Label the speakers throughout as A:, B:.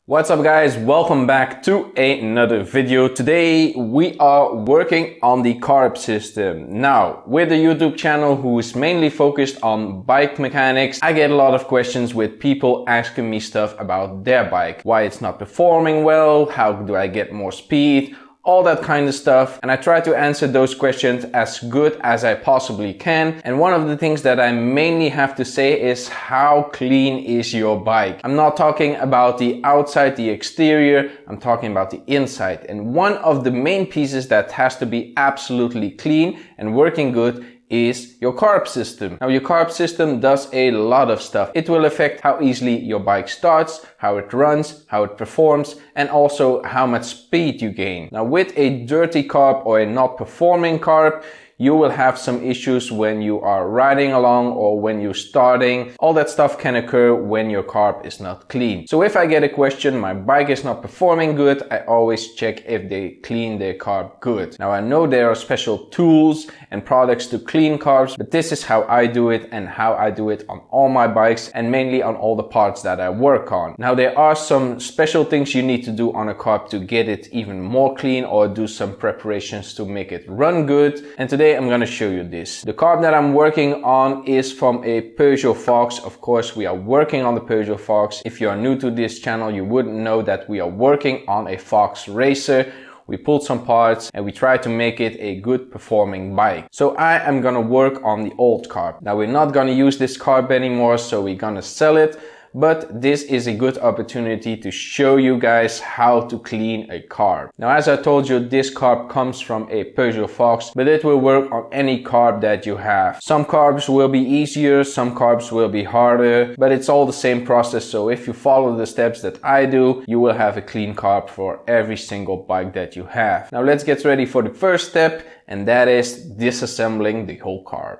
A: What's up guys, welcome back to another video. Today we are working on the carb system. Now, with a YouTube channel who is mainly focused on bike mechanics, I get a lot of questions with people asking me stuff about their bike. Why it's not performing well, how do I get more speed, all that kind of stuff, and I try to answer those questions as good as I possibly can. And one of the things that I mainly have to say is how clean is your bike. I'm not talking about the outside, the exterior, I'm talking about the inside. And one of the main pieces that has to be absolutely clean and working good is your carb system. Now your carb system does a lot of stuff. It will affect how easily your bike starts, how it runs, how it performs, and also how much speed you gain. Now with a dirty carb or a not performing carb, you will have some issues when you are riding along or when you're starting. All that stuff can occur when your carb is not clean. So if I get a question, my bike is not performing good, I always check if they clean their carb good. Now I know there are special tools and products to clean carbs, but this is how I do it and how I do it on all my bikes and mainly on all the parts that I work on. Now there are some special things you need to do on a carb to get it even more clean or do some preparations to make it run good. And today I'm going to show you this. The carb that I'm working on is from a Peugeot Fox. Of course, we are working on the Peugeot Fox. If you are new to this channel, you wouldn't know that we are working on a Fox Racer. We pulled some parts and we tried to make it a good performing bike. So I am gonna work on the old carb. Now we're not gonna use this carb anymore, so we're gonna sell it. But this is a good opportunity to show you guys how to clean a carb. Now, as I told you, this carb comes from a Peugeot Fox, but it will work on any carb that you have. Some carbs will be easier, some carbs will be harder, but it's all the same process. So if you follow the steps that I do, you will have a clean carb for every single bike that you have. Now let's get ready for the first step, and that is disassembling the whole carb.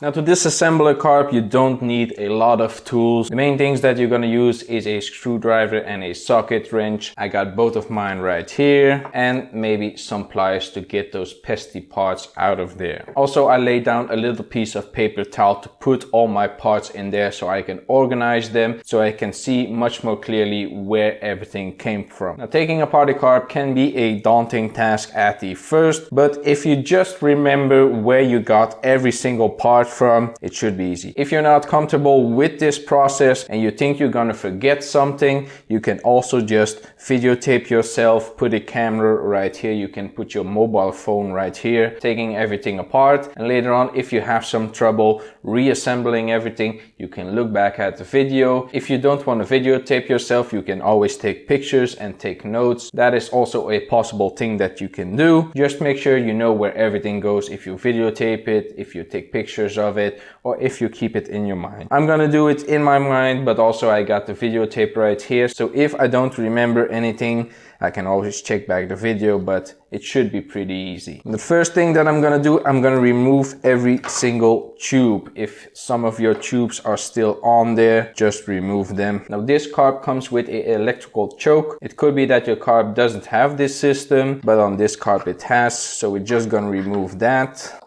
A: Now to disassemble a carb, you don't need a lot of tools. The main things that you're gonna use is a screwdriver and a socket wrench. I got both of mine right here, and maybe some pliers to get those pesky parts out of there. Also, I laid down a little piece of paper towel to put all my parts in there so I can organize them, so I can see much more clearly where everything came from. Now taking apart a carb can be a daunting task at the first, but if you just remember where you got every single part from, it should be easy. If you're not comfortable with this process and you think you're gonna forget something, you can also just videotape yourself, put a camera right here, you can put your mobile phone right here, taking everything apart, and later on, if you have some trouble reassembling everything, you can look back at the video. If you don't want to videotape yourself, you can always take pictures and take notes. That is also a possible thing that you can do. Just make sure you know where everything goes if you videotape it, if you take pictures of it, or if you keep it in your mind. I'm gonna do it in my mind, but also I got the videotape right here, so if I don't remember anything, I can always check back the video, but it should be pretty easy. The first thing that I'm gonna do, I'm gonna remove every single tube. If some of your tubes are still on there, just remove them. Now this carb comes with an electrical choke. It could be that your carb doesn't have this system, but on this carb it has, so we're just gonna remove that.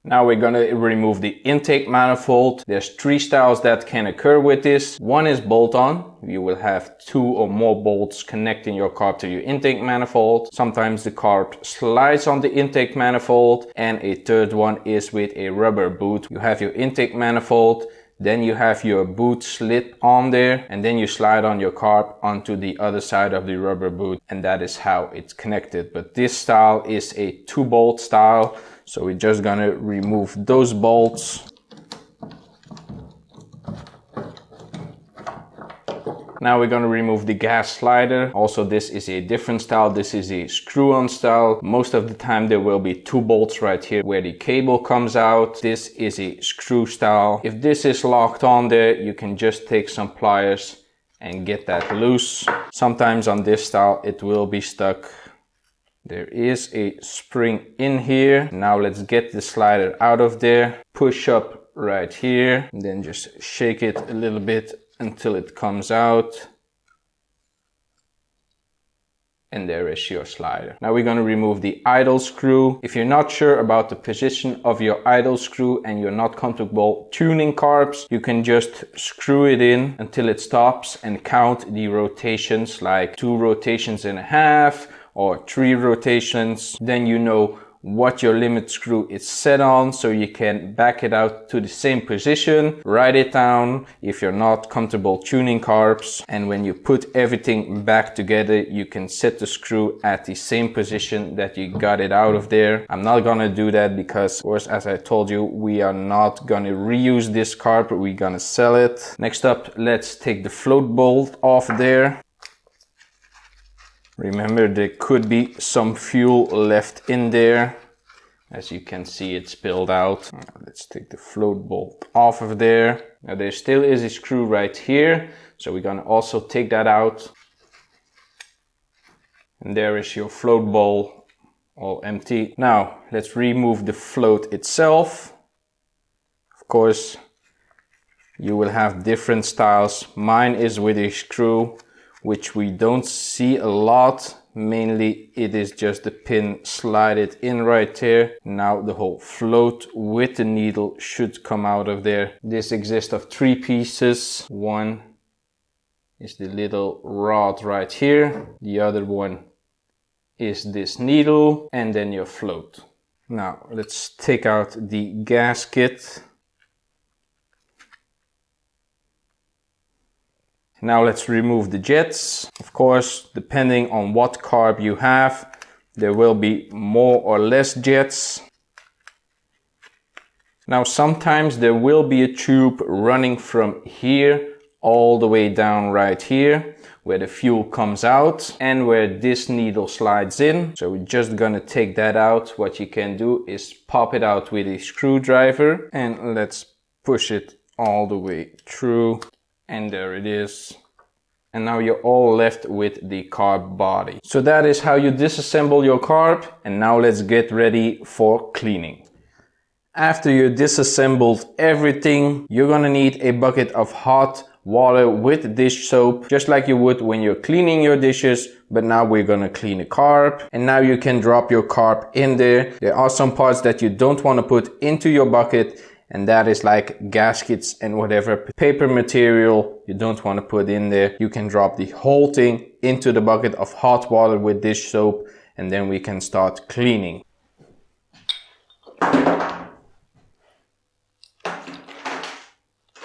A: Now we're gonna remove the intake manifold. There's three styles that can occur with this. One is bolt-on. You will have two or more bolts connecting your carb to your intake manifold. Sometimes the carb slides on the intake manifold. And a third one is with a rubber boot. You have your intake manifold, then you have your boot slit on there, and then you slide on your carb onto the other side of the rubber boot, and that is how it's connected. But this style is a 2-bolt style, so we're just gonna remove those bolts. Now we're gonna remove the gas slider. Also, this is a different style. This is a screw-on style. Most of the time there will be 2 bolts right here where the cable comes out. This is a screw style. If this is locked on there, you can just take some pliers and get that loose. Sometimes on this style it will be stuck. There is a spring in here. Now let's get the slider out of there. Push up right here, and then just shake it a little bit until it comes out. and there is your slider. Now we're going to remove the idle screw. If you're not sure about the position of your idle screw and you're not comfortable tuning carbs, you can just screw it in until it stops and count the rotations, like 2 rotations and a half or 3 rotations. Then you know what your limit screw is set on, so you can back it out to the same position, write it down if you're not comfortable tuning carbs, and when you put everything back together you can set the screw at the same position that you got it out of there. I'm not gonna do that because, of course, as I told you, we are not gonna reuse this carb, we're gonna sell it. Next up, let's take the float bolt off there. Remember, there could be some fuel left in there. As you can see, it spilled out. Let's take the float bolt off of there. Now there still is a screw right here, so we're gonna also take that out. And there is your float bowl, all empty. Now let's remove the float itself. Of course, you will have different styles. Mine is with a screw, which we don't see a lot. Mainly it is just the pin slided in right there. Now the whole float with the needle should come out of there. This exists of 3 pieces. One is the little rod right here. The other one is this needle, and then your float. Now let's take out the gasket. Now let's remove the jets. Of course, depending on what carb you have, there will be more or less jets. Now sometimes there will be a tube running from here all the way down right here, where the fuel comes out and where this needle slides in. So we're just gonna take that out. What you can do is pop it out with a screwdriver, and let's push it all the way through. And there it is. And now you're all left with the carb body. So that is how you disassemble your carb. And now let's get ready for cleaning. After you disassembled everything, you're gonna need a bucket of hot water with dish soap, just like you would when you're cleaning your dishes, but now we're gonna clean the carb. And now you can drop your carb in there. There are some parts that you don't wanna put into your bucket, and that is like gaskets and whatever paper material you don't want to put in there. You can drop the whole thing into the bucket of hot water with dish soap, and then we can start cleaning.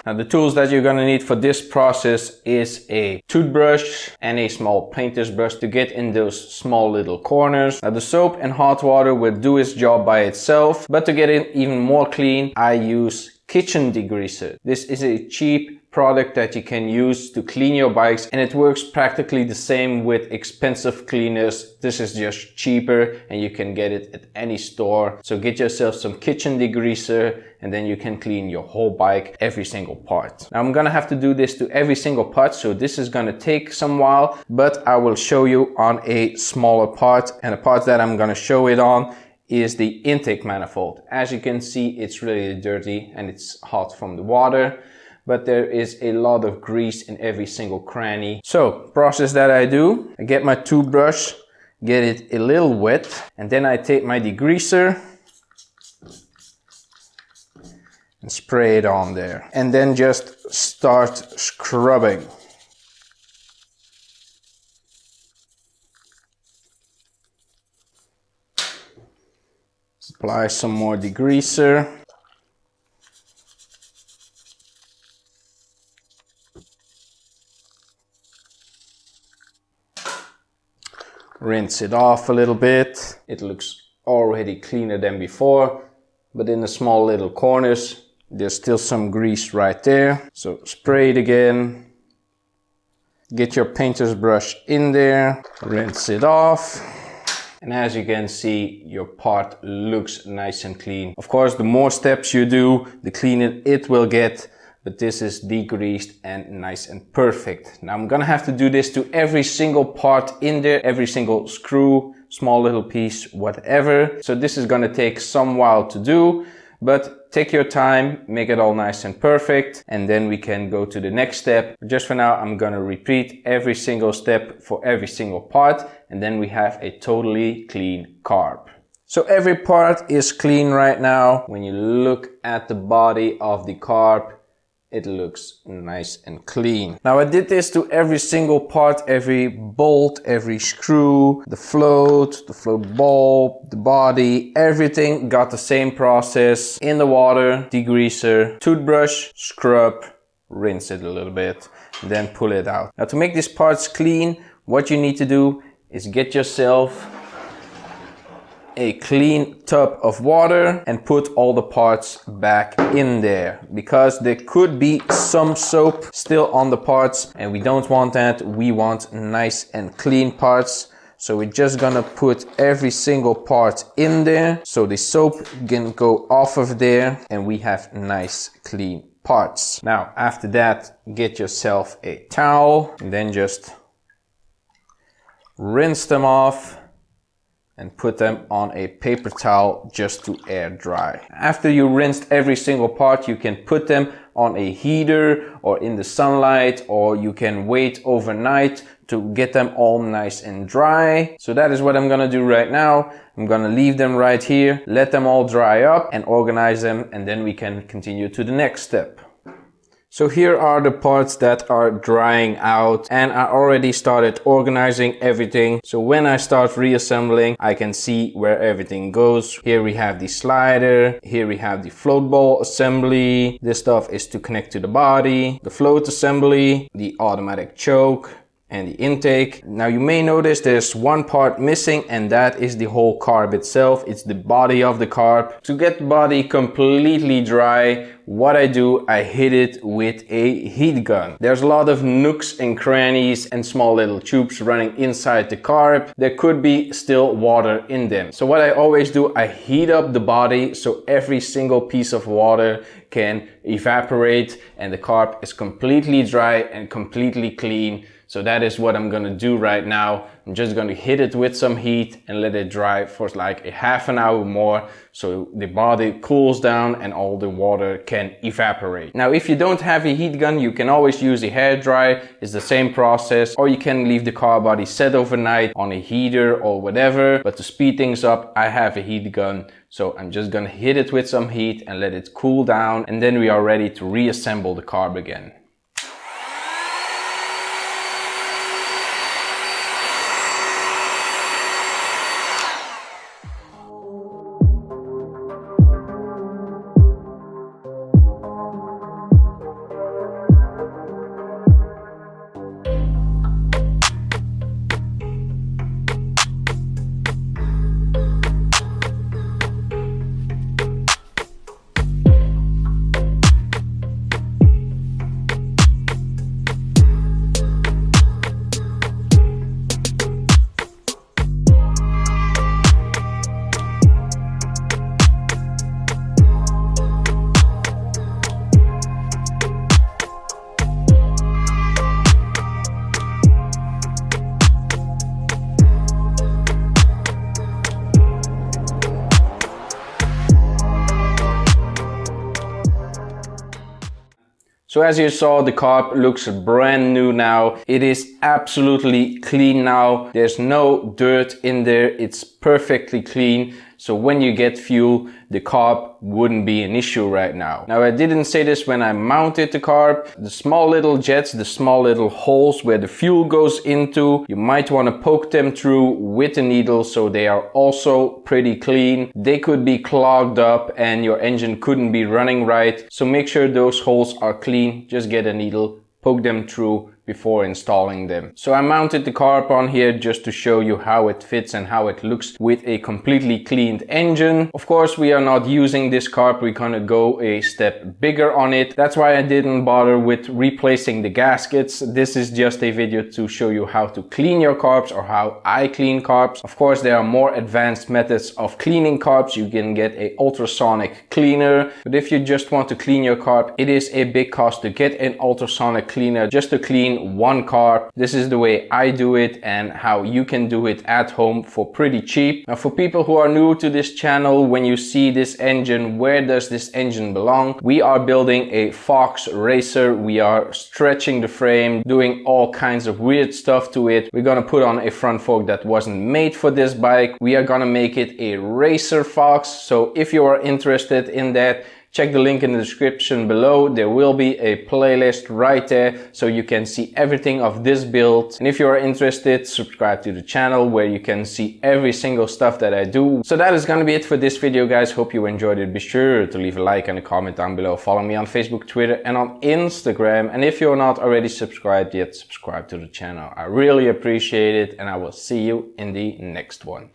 A: Now the tools that you're gonna need for this process is a toothbrush and a small painter's brush to get in those small little corners. Now the soap and hot water will do its job by itself, but to get it even more clean, I use kitchen degreaser. This is a cheap product that you can use to clean your bikes, and it works practically the same with expensive cleaners. This is just cheaper and you can get it at any store. So get yourself some kitchen degreaser and then you can clean your whole bike, every single part. Now I'm gonna have to do this to every single part, so this is gonna take some while, but I will show you on a smaller part, and the part that I'm gonna show it on is the intake manifold. As you can see, it's really dirty and it's hot from the water, but there is a lot of grease in every single cranny. So, process that I do, I get my toothbrush, get it a little wet, and then I take my degreaser and spray it on there. And then just start scrubbing. Apply some more degreaser. Rinse it off a little bit. It looks already cleaner than before, but in the small little corners, there's still some grease right there. So spray it again. Get your painter's brush in there, rinse it off. And as you can see, your part looks nice and clean. Of course, the more steps you do, the cleaner it will get, but this is degreased and nice and perfect. Now I'm gonna have to do this to every single part in there, every single screw, small little piece, whatever. So this is gonna take some while to do, but take your time, make it all nice and perfect, and then we can go to the next step. Just for now, I'm gonna repeat every single step for every single part, and then we have a totally clean carb. So every part is clean right now. When you look at the body of the carb, it looks nice and clean. Now I did this to every single part, every bolt, every screw, the float ball, the body, everything got the same process. In the water, degreaser, toothbrush, scrub, rinse it a little bit, then pull it out. Now to make these parts clean, what you need to do is get yourself a clean tub of water and put all the parts back in there, because there could be some soap still on the parts and we don't want that. We want nice and clean parts. So we're just gonna put every single part in there so the soap can go off of there and we have nice clean parts. Now after that, get yourself a towel and then just rinse them off and put them on a paper towel just to air dry. After you rinsed every single part, you can put them on a heater or in the sunlight, or you can wait overnight to get them all nice and dry. So that is what I'm gonna do right now. I'm gonna leave them right here, let them all dry up and organize them, and then we can continue to the next step. So here are the parts that are drying out, and I already started organizing everything. So when I start reassembling, I can see where everything goes. Here we have the slider, here we have the float ball assembly. This stuff is to connect to the body, the float assembly, the automatic choke, and the intake. Now you may notice there's one part missing, and that is the whole carb itself. It's the body of the carb. To get the body completely dry, what I do, I hit it with a heat gun. There's a lot of nooks and crannies and small little tubes running inside the carb. There could be still water in them. So what I always do, I heat up the body so every single piece of water can evaporate and the carb is completely dry and completely clean. So that is what I'm gonna do right now. I'm just gonna hit it with some heat and let it dry for like a half an hour more so the body cools down and all the water can evaporate. Now if you don't have a heat gun, you can always use a hair dryer. It's the same process, or you can leave the car body set overnight on a heater or whatever. But to speed things up, I have a heat gun. So I'm just gonna hit it with some heat and let it cool down, and then we are ready to reassemble the carb again. So as you saw, the carb looks brand new now. It is absolutely clean now. There's no dirt in there. It's perfectly clean. So when you get fuel, the carb wouldn't be an issue right now. Now I didn't say this when I mounted the carb. The small little jets, the small little holes where the fuel goes into, you might want to poke them through with a needle so they are also pretty clean. They could be clogged up and your engine couldn't be running right. So make sure those holes are clean. Just get a needle, poke them through before installing them. So I mounted the carb on here just to show you how it fits and how it looks with a completely cleaned engine. Of course, we are not using this carb. We're gonna go a step bigger on it. That's why I didn't bother with replacing the gaskets. This is just a video to show you how to clean your carbs or how I clean carbs. Of course, there are more advanced methods of cleaning carbs. You can get a ultrasonic cleaner, but if you just want to clean your carb, it is a big cost to get an ultrasonic cleaner just to clean main one carb. This is the way I do it and how you can do it at home for pretty cheap. Now for people who are new to this channel, when you see this engine, where does this engine belong? We are building a Fox racer. We are stretching the frame, doing all kinds of weird stuff to it. We're gonna put on a front fork that wasn't made for this bike. We are gonna make it a racer Fox. So if you are interested in that, check the link in the description below. There will be a playlist right there so you can see everything of this build. And if you are interested, subscribe to the channel where you can see every single stuff that I do. So that is gonna be it for this video, guys. Hope you enjoyed it. Be sure to leave a like and a comment down below. Follow me on Facebook, Twitter and on Instagram. And if you're not already subscribed yet, subscribe to the channel. I really appreciate it and I will see you in the next one.